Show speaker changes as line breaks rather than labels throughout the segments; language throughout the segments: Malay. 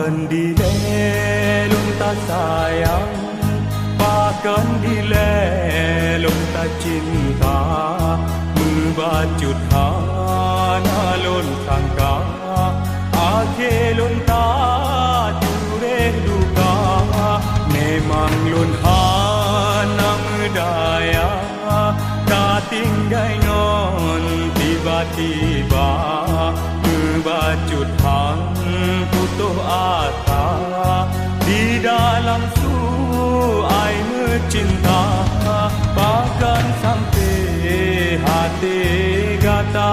Pakan dilelong ta sayang, pakan dilelong ta cinta, membacut hana lon sangka, akhirun ta jureh duka, memang lon hana medaya, ta tinggai ngon tiba-tiba, membacut hang putuh asa di dalam su ai mencinta, bahkan sampai hati gata.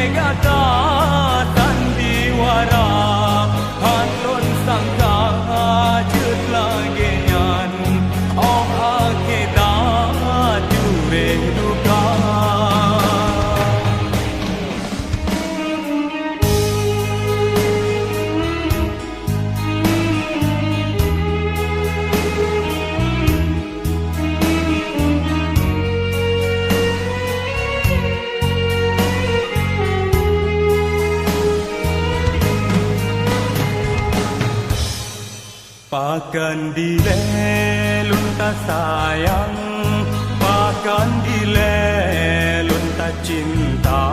Gata sandiwara hanlon sangka jut lagi nyan oh akeda jure duka. Pakan dilelong ta sayang, pakan dilelong ta cinta,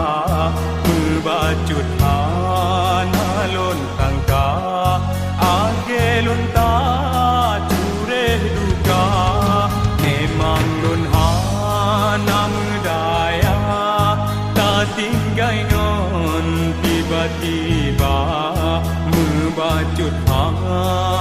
membacut hana lon tangka, agelon ta jureh duka, memang lon hana medaya, ta tinggai ngon tiba-tiba, membacut hana